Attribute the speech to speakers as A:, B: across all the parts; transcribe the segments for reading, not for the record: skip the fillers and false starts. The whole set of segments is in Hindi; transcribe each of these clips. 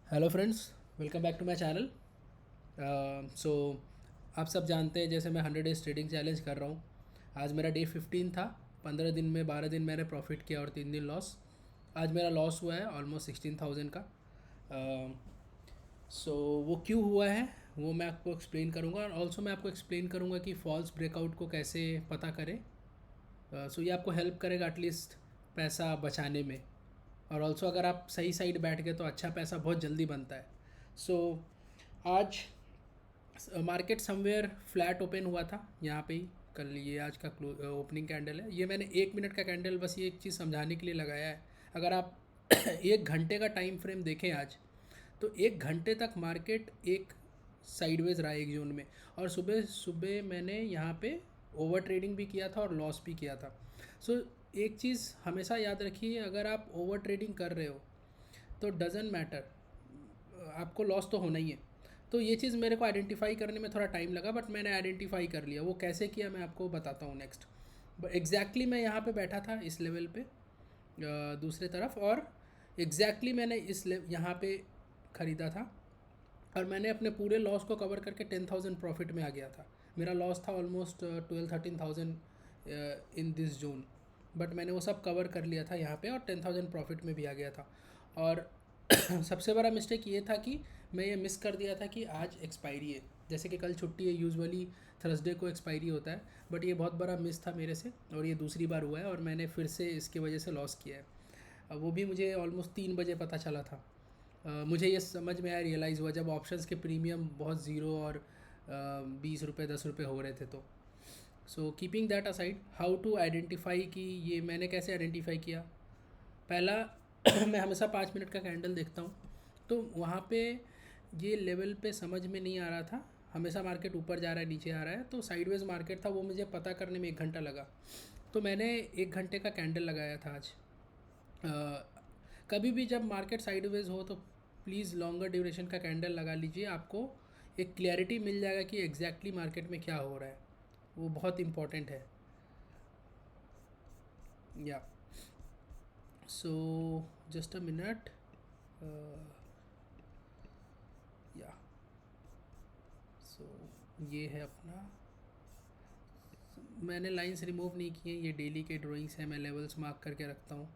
A: Hello friends, welcome back to my channel. So आप सब जानते हैं, जैसे मैं 100 डेज़ ट्रेडिंग चैलेंज कर रहा हूँ। आज मेरा डे 15 था। 15 दिन में 12 दिन मैंने प्रॉफिट किया और 3 दिन लॉस। आज मेरा लॉस हुआ है ऑलमोस्ट 16,000 का। सो वो क्यों हुआ है वो मैं आपको एक्सप्लेन करूँगा, और ऑल्सो मैं आपको एक्सप्लेन करूँगा कि फॉल्स ब्रेकआउट को कैसे पता करें। सो ये आपको हेल्प करेगा एटलीस्ट पैसा बचाने में। और ऑल्सो अगर आप सही साइड बैठ गए तो अच्छा पैसा बहुत जल्दी बनता है। सो आज मार्केट समवेयर फ्लैट ओपन हुआ था यहाँ पे ही। कल ये आज का ओपनिंग कैंडल है। ये मैंने 1 मिनट का कैंडल बस ये एक चीज़ समझाने के लिए लगाया है। अगर आप 1 घंटे का टाइम फ्रेम देखें आज, तो 1 घंटे तक मार्केट एक साइडवेज रहा एक जोन में। और सुबह सुबह मैंने यहाँ पे ओवर ट्रेडिंग भी किया था और लॉस भी किया था। सो एक चीज़ हमेशा याद रखिए, अगर आप ओवर ट्रेडिंग कर रहे हो तो डजेंट मैटर, आपको लॉस तो होना ही है। तो ये चीज़ मेरे को आइडेंटिफाई करने में थोड़ा टाइम लगा, बट मैंने आइडेंटिफाई कर लिया। वो कैसे किया मैं आपको बताता हूँ नेक्स्ट। एग्जैक्टली मैं यहाँ पे बैठा था इस लेवल पे, दूसरे तरफ, और एग्जैक्टली मैंने यहाँ पे ख़रीदा था। और मैंने अपने पूरे लॉस को कवर करके 10,000 प्रॉफिट में आ गया था। मेरा लॉस था almost 12-13,000 in this zone, but मैंने वो सब कवर कर लिया था यहाँ पे, और 10,000 प्रॉफिट में भी आ गया था। और सबसे बड़ा मिस्टेक ये था कि मैं ये मिस कर दिया था कि आज एक्सपायरी है। जैसे कि कल छुट्टी है, यूजुअली थर्सडे को एक्सपायरी होता है, बट ये बहुत बड़ा मिस था मेरे से, और ये दूसरी बार हुआ है और मैंने फिर से इसकी वजह से लॉस किया है। वो भी मुझे ऑलमोस्ट 3 बजे पता चला था। मुझे ये समझ में आया, रियलाइज़ हुआ जब ऑप्शंस के प्रीमियम बहुत ज़ीरो और 20 रुपये 10 रुपये हो रहे थे। तो so keeping that aside, how to identify कि ये मैंने कैसे आइडेंटिफाई किया। पहला मैं हमेशा 5 मिनट का कैंडल देखता हूँ। तो वहाँ पे ये लेवल पे समझ में नहीं आ रहा था। हमेशा मार्केट ऊपर जा रहा है नीचे आ रहा है, तो साइडवेज मार्केट था, वो मुझे पता करने में 1 घंटा लगा। तो मैंने 1 घंटे का कैंडल लगाया था आज। कभी भी जब मार्केट साइडवेज हो तो प्लीज़ लॉन्गर ड्यूरेशन का कैंडल लगा लीजिए। आपको एक क्लैरिटी मिल जाएगा कि एग्जैक्टली मार्केट में क्या हो रहा है। वो बहुत इम्पॉर्टेंट है। या सो जस्ट अ मिनट। या सो ये है अपना। मैंने लाइंस रिमूव नहीं किए, ये डेली के ड्राइंग्स हैं। मैं लेवल्स मार्क करके रखता हूँ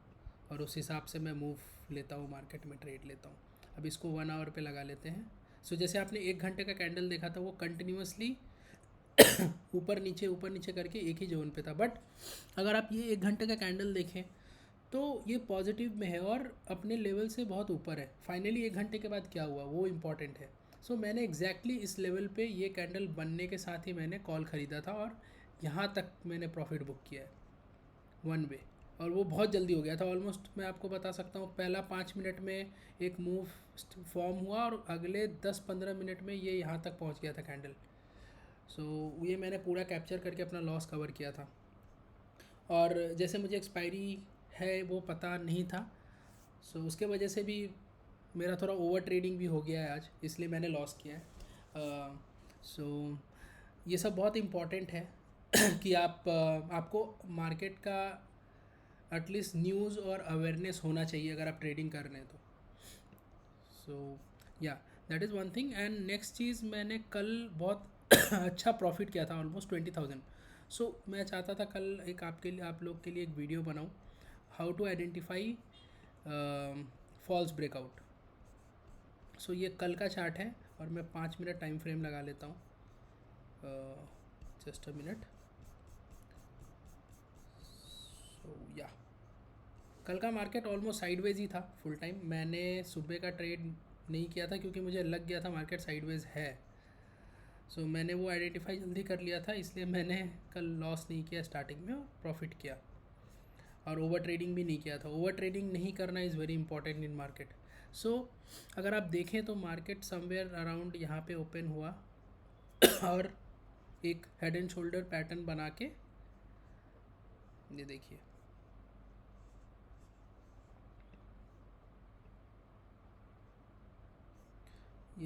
A: और उस हिसाब से मैं मूव लेता हूँ, मार्केट में ट्रेड लेता हूँ। अब इसको 1 आवर पे लगा लेते हैं। सो जैसे आपने 1 घंटे का कैंडल देखा था, वो कंटिन्यूसली ऊपर नीचे करके एक ही जोन पे था। बट अगर आप ये 1 घंटे का कैंडल देखें तो ये पॉजिटिव में है और अपने लेवल से बहुत ऊपर है। फाइनली 1 घंटे के बाद क्या हुआ वो इम्पॉर्टेंट है। सो मैंने एग्जैक्टली इस लेवल पे ये कैंडल बनने के साथ ही मैंने कॉल ख़रीदा था, और यहाँ तक मैंने प्रॉफिट बुक किया है 1 वे। और वो बहुत जल्दी हो गया था। ऑलमोस्ट मैं आपको बता सकता हूँ, पहला 5 मिनट में एक मूव फॉर्म हुआ और अगले 10-15 मिनट में ये यहाँ तक पहुँच गया था कैंडल। सो ये मैंने पूरा कैप्चर करके अपना लॉस कवर किया था। और जैसे मुझे एक्सपायरी है वो पता नहीं था, सो उसके वजह से भी मेरा थोड़ा ओवर ट्रेडिंग भी हो गया है आज, इसलिए मैंने लॉस किया है। सो ये सब बहुत इम्पॉर्टेंट है कि आपको मार्केट का एटलीस्ट न्यूज़ और अवेयरनेस होना चाहिए अगर आप ट्रेडिंग कर रहे हैं तो। So yeah that is one thing. And next चीज़, मैंने कल बहुत अच्छा प्रॉफिट किया था, ऑलमोस्ट 20,000। सो मैं चाहता था कल एक आपके लिए, आप लोग के लिए एक वीडियो बनाऊँ, how to identify false breakout. So ये कल का चार्ट है और मैं 5 मिनट टाइम फ्रेम लगा लेता हूँ। Just a minute. सो या कल का मार्केट ऑलमोस्ट साइडवेज ही था फुल टाइम। मैंने सुबह का ट्रेड नहीं किया था क्योंकि मुझे लग गया था मार्केट साइडवेज है। सो मैंने वो आइडेंटिफाई जल्दी कर लिया था, इसलिए मैंने कल लॉस नहीं किया स्टार्टिंग में और प्रॉफिट किया। और ओवर ट्रेडिंग भी नहीं किया था। ओवर ट्रेडिंग नहीं करना is very important in market. So अगर आप देखें तो मार्केट समवेयर अराउंड यहाँ पे ओपन हुआ और एक हेड एंड शोल्डर पैटर्न बना के, ये देखिए,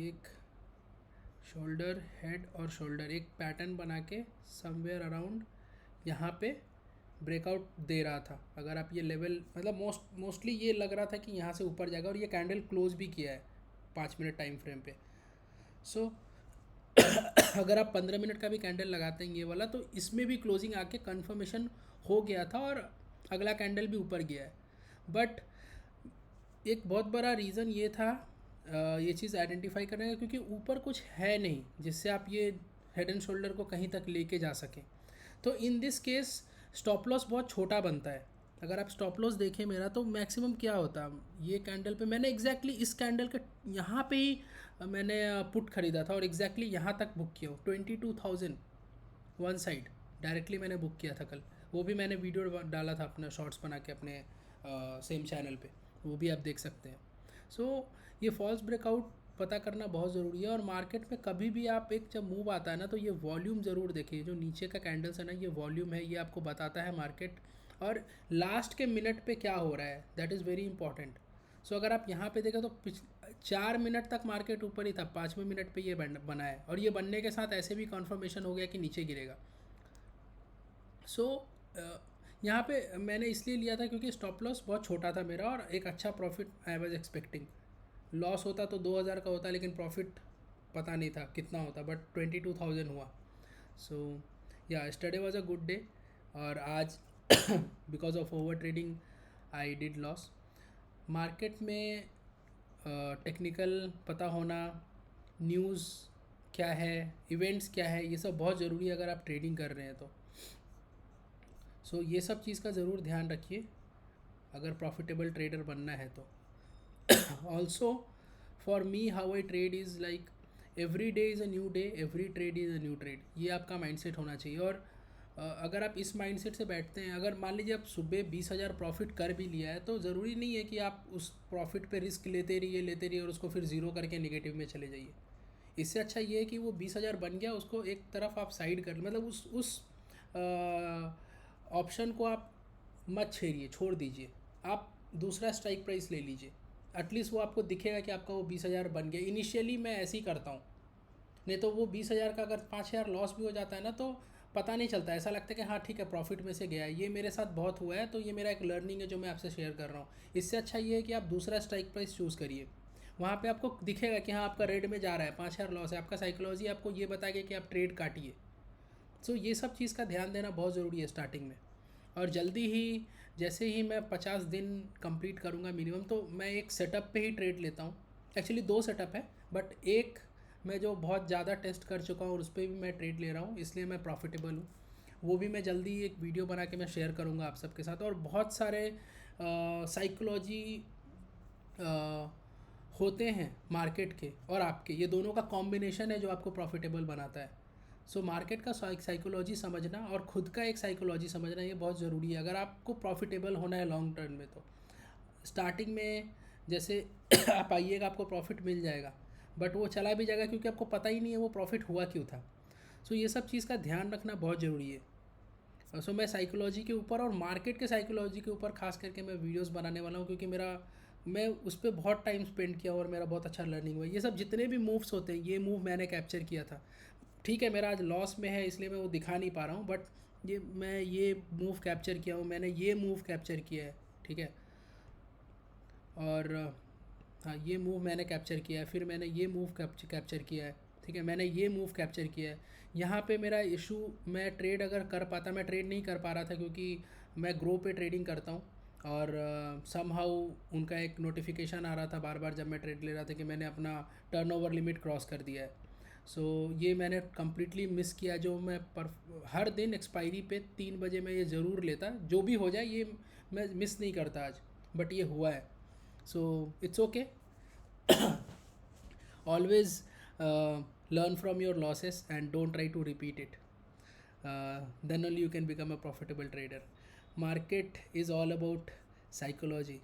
A: एक शोल्डर, हेड और शोल्डर, एक पैटर्न बना के समवेयर अराउंड यहाँ पे ब्रेकआउट दे रहा था। अगर आप ये लेवल, मतलब मोस्टली ये लग रहा था कि यहाँ से ऊपर जाएगा, और ये कैंडल क्लोज भी किया है 5 मिनट टाइम फ्रेम पे। सो अगर आप 15 मिनट का भी कैंडल लगाते हैं ये वाला, तो इसमें भी क्लोजिंग आके कंफर्मेशन हो गया था और अगला कैंडल भी ऊपर गया है। बट एक बहुत बड़ा रीज़न ये था ये चीज़ आइडेंटिफाई करने का, क्योंकि ऊपर कुछ है नहीं जिससे आप ये हेड एंड शोल्डर को कहीं तक लेके जा सकें। तो in this case stop loss बहुत छोटा बनता है। अगर आप स्टॉप लॉस देखें मेरा, तो मैक्सिमम क्या होता, ये कैंडल पे मैंने एग्जैक्टली इस कैंडल के यहाँ पे ही मैंने पुट खरीदा था और एग्जैक्टली यहाँ तक बुक किया हूँ 22,000 वन साइड डायरेक्टली मैंने बुक किया था कल। वो भी मैंने वीडियो डाला था अपना शॉर्ट्स बना के अपने सेम चैनल पे, वो भी आप देख सकते हैं। सो ये फॉल्स ब्रेकआउट पता करना बहुत ज़रूरी है। और मार्केट में कभी भी आप एक जब मूव आता है ना, तो ये वॉल्यूम ज़रूर देखिए। जो नीचे का कैंडल्स है ना, ये वॉल्यूम है, ये आपको बताता है मार्केट और लास्ट के मिनट पे क्या हो रहा है, दैट इज़ वेरी इंपॉर्टेंट। सो अगर आप यहाँ पे देखें तो 4 मिनट तक मार्केट ऊपर ही था, 5वें मिनट पे ये बना है और ये बनने के साथ ऐसे भी कन्फर्मेशन हो गया कि नीचे गिरेगा। सो यहाँ पे मैंने इसलिए लिया था क्योंकि स्टॉप लॉस बहुत छोटा था मेरा और एक अच्छा profit I was expecting. Loss होता तो 2,000 का होता, लेकिन प्रॉफिट पता नहीं था कितना होता, बट 22,000 हुआ। सो या yesterday was a good day. और आज because of over trading I did loss. Market में टेक्निकल पता होना, न्यूज़ क्या है, इवेंट्स क्या है, ये सब बहुत ज़रूरी है अगर आप ट्रेडिंग कर रहे हैं तो। सो ये सब चीज़ का ज़रूर ध्यान रखिए अगर प्रॉफिटेबल ट्रेडर बनना है तो। Also for me how I trade is like every day is a new day, every trade is a new trade. ये आपका माइंडसेट होना चाहिए। और अगर आप इस माइंडसेट से बैठते हैं, अगर मान लीजिए आप सुबह 20,000 प्रॉफिट कर भी लिया है, तो ज़रूरी नहीं है कि आप उस प्रॉफिट पे रिस्क लेते रहिए और उसको फिर ज़ीरो करके नेगेटिव में चले जाइए। इससे अच्छा ये है कि वो 20,000 बन गया, उसको एक तरफ आप साइड कर, मतलब उस ऑप्शन को आप मत छेड़िए, छोड़ दीजिए। आप दूसरा स्ट्राइक प्राइस ले लीजिए, एटलीस्ट वो आपको दिखेगा कि आपका वो 20,000 बन गया। इनिशियली मैं ऐसे ही करता हूँ, नहीं तो वो 20,000 का अगर 5,000 लॉस भी हो जाता है ना, तो पता नहीं चलता, ऐसा लगता है कि हाँ ठीक है प्रॉफिट में से गया है। ये मेरे साथ बहुत हुआ है, तो ये मेरा एक लर्निंग है जो मैं आपसे शेयर कर रहा हूँ। इससे अच्छा ये है कि आप दूसरा स्ट्राइक प्राइस चूज़ करिए, वहाँ पे आपको दिखेगा कि हाँ आपका रेड में जा रहा है, 5,000 लॉस है, आपका साइकोलॉजी आपको ये बताएगा कि आप ट्रेड काटिए। सो ये सब चीज़ का ध्यान देना बहुत ज़रूरी है स्टार्टिंग में। और जल्दी ही जैसे ही मैं 50 दिन कंप्लीट करूँगा मिनिमम, तो मैं एक सेटअप पे ही ट्रेड लेता हूँ। एक्चुअली 2 सेटअप है, बट एक मैं जो बहुत ज़्यादा टेस्ट कर चुका हूँ और उस पर भी मैं ट्रेड ले रहा हूँ, इसलिए मैं प्रॉफिटेबल हूँ। वो भी मैं जल्दी एक वीडियो बना के मैं शेयर करूँगा आप सबके साथ। और बहुत सारे साइकोलॉजी होते हैं मार्केट के और आपके, ये दोनों का कॉम्बिनेशन है जो आपको प्रॉफिटेबल बनाता है। सो मार्केट का साइकोलॉजी समझना और ख़ुद का एक साइकोलॉजी समझना, ये बहुत ज़रूरी है अगर आपको प्रॉफिटेबल होना है लॉन्ग टर्म में। तो स्टार्टिंग में जैसे आप आइएगा, आपको प्रॉफिट मिल जाएगा, बट वो चला भी जाएगा क्योंकि आपको पता ही नहीं है वो प्रॉफिट हुआ क्यों था। सो ये सब चीज़ का ध्यान रखना बहुत ज़रूरी है। सो मैं साइकोलॉजी के ऊपर और मार्केट के साइकोलॉजी के ऊपर खास करके मैं वीडियोस बनाने वाला हूँ, क्योंकि मैं उस पर बहुत टाइम स्पेंड किया और मेरा बहुत अच्छा लर्निंग हुआ। ये सब जितने भी मूव्स होते हैं, ये मूव मैंने कैप्चर किया था। ठीक है मेरा आज लॉस में है इसलिए मैं वो दिखा नहीं पा रहा हूँ, बट मैं ये मूव कैप्चर किया हूँ, मैंने ये मूव कैप्चर किया है, ठीक है। और हाँ, ये मूव मैंने कैप्चर किया है, फिर मैंने ये मूव कैप्चर किया है, ठीक है, मैंने ये मूव कैप्चर किया है। यहाँ पे मेरा इशू, मैं ट्रेड अगर कर पाता, मैं ट्रेड नहीं कर पा रहा था क्योंकि मैं ग्रो पे ट्रेडिंग करता हूँ और समहाउ उनका एक नोटिफिकेशन आ रहा था बार बार जब मैं ट्रेड ले रहा था कि मैंने अपना टर्नओवर लिमिट क्रॉस कर दिया है। सो ये मैंने कम्प्लीटली मिस किया। जो मैं हर दिन एक्सपायरी पे 3 बजे मैं ये ज़रूर लेता, जो भी हो जाए ये मैं मिस नहीं करता आज, बट ये हुआ है। So it's okay, always learn from your losses and don't try to repeat it. Then only you can become a profitable trader. Market is all about psychology.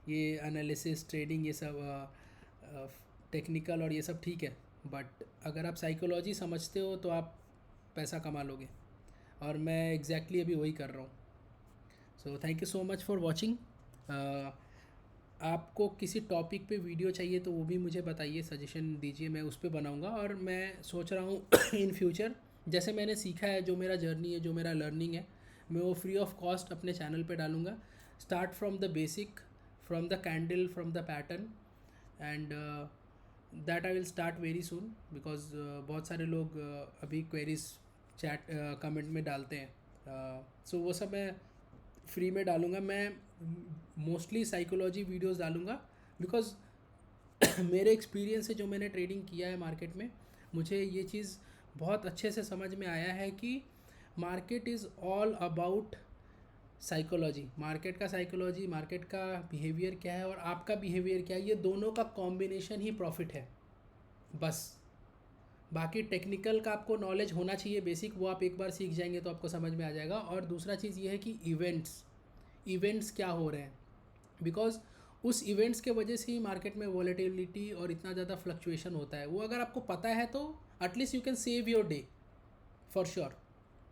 A: ये एनालिसिस ट्रेडिंग ये सब टेक्निकल और ये सब ठीक है, बट अगर आप साइकोलॉजी समझते हो तो आप पैसा कमा लोगे, और मैं एग्जैक्टली अभी वही कर रहा हूँ। सो thank you so much for watching. आपको किसी टॉपिक पे वीडियो चाहिए तो वो भी मुझे बताइए, सजेशन दीजिए, मैं उस पर बनाऊँगा। और मैं सोच रहा हूँ इन फ्यूचर जैसे मैंने सीखा है, जो मेरा जर्नी है, जो मेरा लर्निंग है, मैं वो फ्री ऑफ कॉस्ट अपने चैनल पे डालूँगा। Start from the basic, from the candle, from the pattern, and that I will start very soon because बहुत सारे लोग अभी क्वेरीज चैट कमेंट में डालते हैं, सो वो सब मैं फ्री में डालूँगा। मैं मोस्टली साइकोलॉजी वीडियोस डालूँगा बिकॉज मेरे एक्सपीरियंस से जो मैंने ट्रेडिंग किया है मार्केट में, मुझे ये चीज़ बहुत अच्छे से समझ में आया है कि market is all about psychology. Market का साइकोलॉजी, मार्केट का बिहेवियर क्या है और आपका बिहेवियर क्या है, ये दोनों का कॉम्बिनेशन ही प्रॉफिट है बस। बाकी टेक्निकल का आपको नॉलेज होना चाहिए बेसिक, वो आप एक बार सीख जाएंगे तो आपको समझ में आ जाएगा। और दूसरा चीज़ ये है कि इवेंट्स क्या हो रहे हैं, बिकॉज उस इवेंट्स के वजह से ही मार्केट में वॉलेटिलिटी और इतना ज़्यादा फ्लक्चुएशन होता है। वो अगर आपको पता है तो at least you can save your day for sure.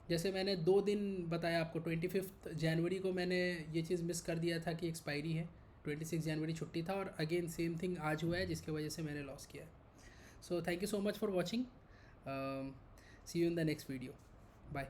A: जैसे मैंने 2 दिन बताया आपको, 25 जनवरी को मैंने ये चीज़ मिस कर दिया था कि एक्सपायरी है, 26 जनवरी छुट्टी था और अगेन सेम थिंग आज हुआ है जिसकी वजह से मैंने लॉस किया है। So thank you so much for watching, see you in the next video, bye.